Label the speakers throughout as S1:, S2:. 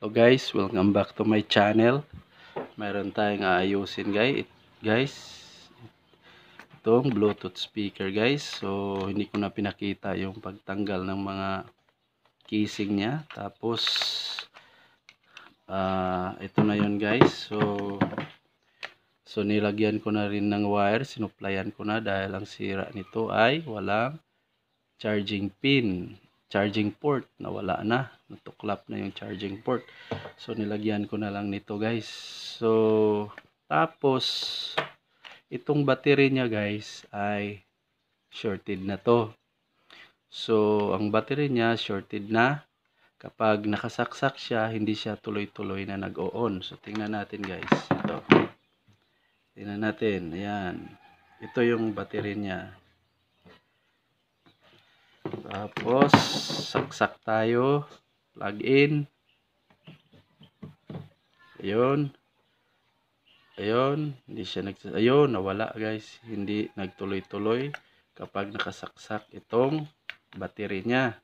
S1: So guys, welcome back to my channel. Meron tayong aayusin guys. Itong Bluetooth speaker guys. So hindi ko na pinakita yung pagtanggal ng mga casing niya. Tapos ito na yun guys. So nilagyan ko na rin ng wire. Sinuplayan ko na dahil ang sira nito ay walang charging port. Nawala na. Natuklap na yung charging port. So nilagyan ko na lang nito guys. So tapos itong battery niya guys ay shorted na to. So ang battery niya shorted na. Kapag nakasaksak siya, hindi siya tuloy-tuloy na nag-o-on. So tingnan natin guys. Ito. Tingnan natin. Ayan. Ito yung battery niya. Tapos saksak tayo. Plug in. Ayun. Ayun, hindi siya ayun, nawala guys. Hindi nagtuloy-tuloy kapag nakasaksak itong battery niya.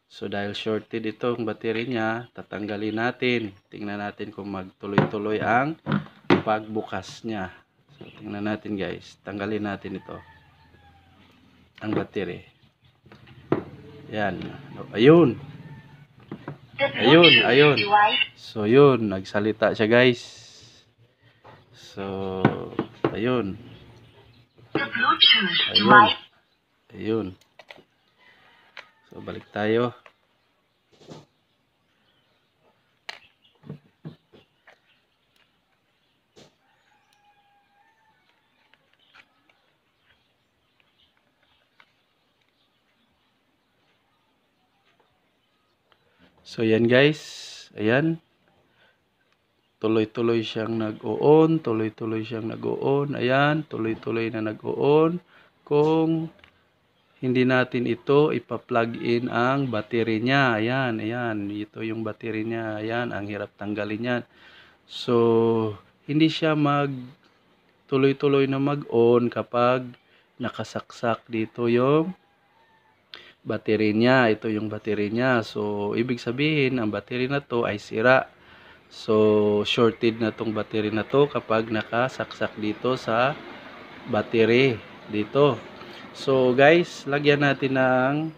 S1: So dahil shorted itong battery niya, tatanggalin natin. Tingnan natin kung magtuloy-tuloy ang pagbukas niya. So tingnan natin guys. Tanggalin natin ito. Ang battery. Yan. Ayun. Ayun. So yun, nagsalita siya guys. So ayun. Ayun. So balik tayo. So yan guys. Ayan. Tuloy-tuloy siyang nag-o-on. Tuloy-tuloy siyang nag-o-on. Ayan. Tuloy-tuloy na nag-o-on. Kung hindi natin ito ipa-plug in ang battery niya. Ayan, ayan. Ito yung battery niya. Ayan, ang hirap tanggalin yan. So, hindi siya tuloy-tuloy na mag-on kapag nakasaksak dito yung battery niya. Ito yung battery niya. So, ibig sabihin, ang battery na to ay sira. So, shorted na tong battery na to kapag nakasaksak dito sa battery dito. So guys, lagyan natin ng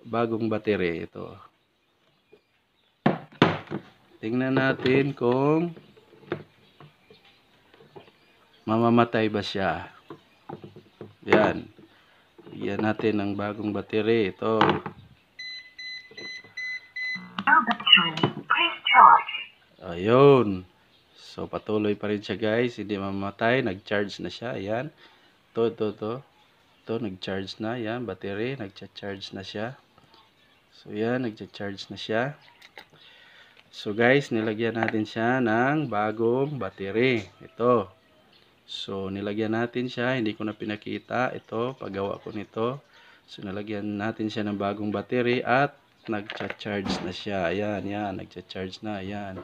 S1: bagong battery ito. Tingnan natin kung mamamatay ba siya. Yan. Lagyan natin ng bagong battery ito. Ayun. So patuloy pa rin siya guys, hindi mamamatay, nag-charge na siya. Ayan. Ito, nag-charge na. Yan, battery, nag-charge na siya. So yan, nag-charge na siya. So guys, nilagyan natin siya ng bagong battery. Ito. So nilagyan natin siya, hindi ko na pinakita. Ito, paggawa ko nito. So nilagyan natin siya ng bagong battery at nag-charge na siya. Ayan, yan, nag-charge na. Ayan.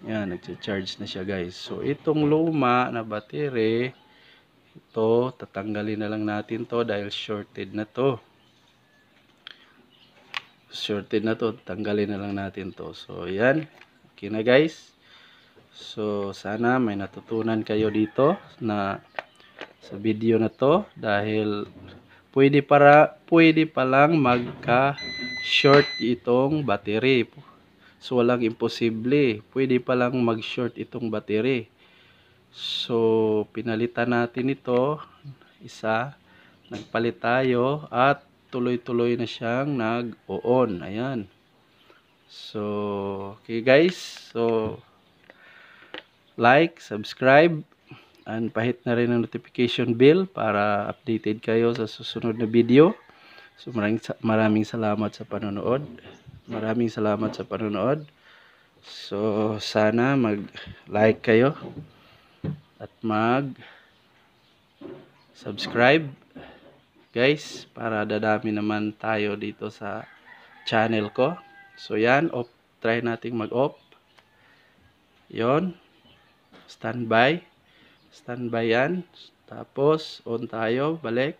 S1: Yan, nag-charge na siya guys. So itong luma na battery, ito, tatanggalin na lang natin to dahil shorted na to. Shorted na to, tanggalin na lang natin to. So yan, okay na guys. So sana may natutunan kayo dito na sa video na to dahil pwede pa lang magka short itong battery. So walang imposible, pwede pa lang mag short itong battery. So pinalitan natin ito isa, nagpalit tayo at tuloy-tuloy na siyang nag-o-on. Ayan. So, okay guys. So, like, subscribe, and pahit na rin ang notification bell para updated kayo sa susunod na video. So, maraming salamat sa panonood. Maraming salamat sa panonood. So, sana mag-like kayo at mag-subscribe guys, para dadami naman tayo dito sa channel ko. So yan, try nating mag-off. Yon, standby yan. Tapos on tayo, balik.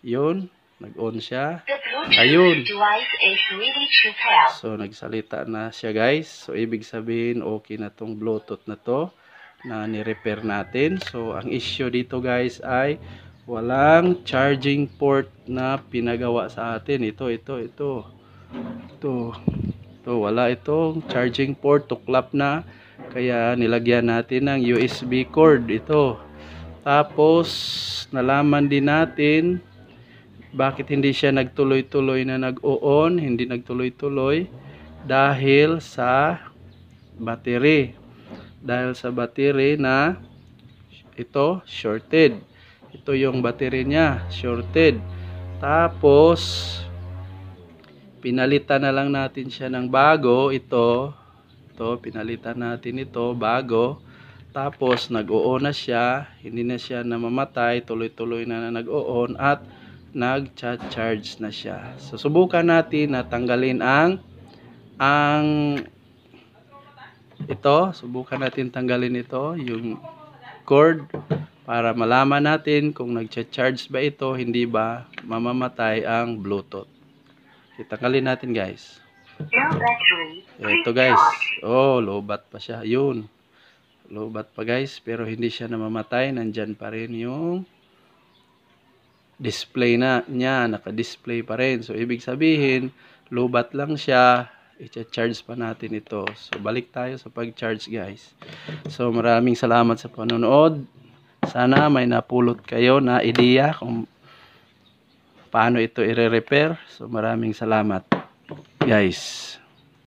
S1: Yun, nag-on siya. Ayun.
S2: device is ready to pair.
S1: So, nagsalita na siya guys. So, ibig sabihin, okay na tong Bluetooth na to na ni-repair natin. So, ang issue dito guys ay walang charging port na pinagawa sa atin. Ito. Wala itong charging port. Tuklap na. Kaya, nilagyan natin ng USB cord. Ito. Tapos, nalaman din natin bakit hindi siya nagtuloy-tuloy na nag-on, hindi nagtuloy-tuloy dahil sa battery. Dahil sa battery na ito shorted. Ito yung battery niya, shorted. Tapos pinalitan na lang natin siya ng bago. Ito pinalitan natin ito bago. Tapos nag-o-on na siya, hindi na siya namamatay, tuloy-tuloy na nag-o-on at nag-charge na siya. So subukan natin na tanggalin subukan natin tanggalin ito, yung cord para malaman natin kung nag-charge ba ito, hindi ba mamamatay ang Bluetooth. Tanggalin natin guys. Ito guys. Oh, lobat pa siya. Yun. Lobat pa guys, pero hindi siya namamatay. Nandyan pa rin yung display na niya, naka-display pa rin. So, ibig sabihin, lobat lang siya, i-charge pa natin ito. So, balik tayo sa pag-charge guys. So, maraming salamat sa panonood. Sana may napulot kayo na ideya kung paano ito i-repair. So, maraming salamat guys.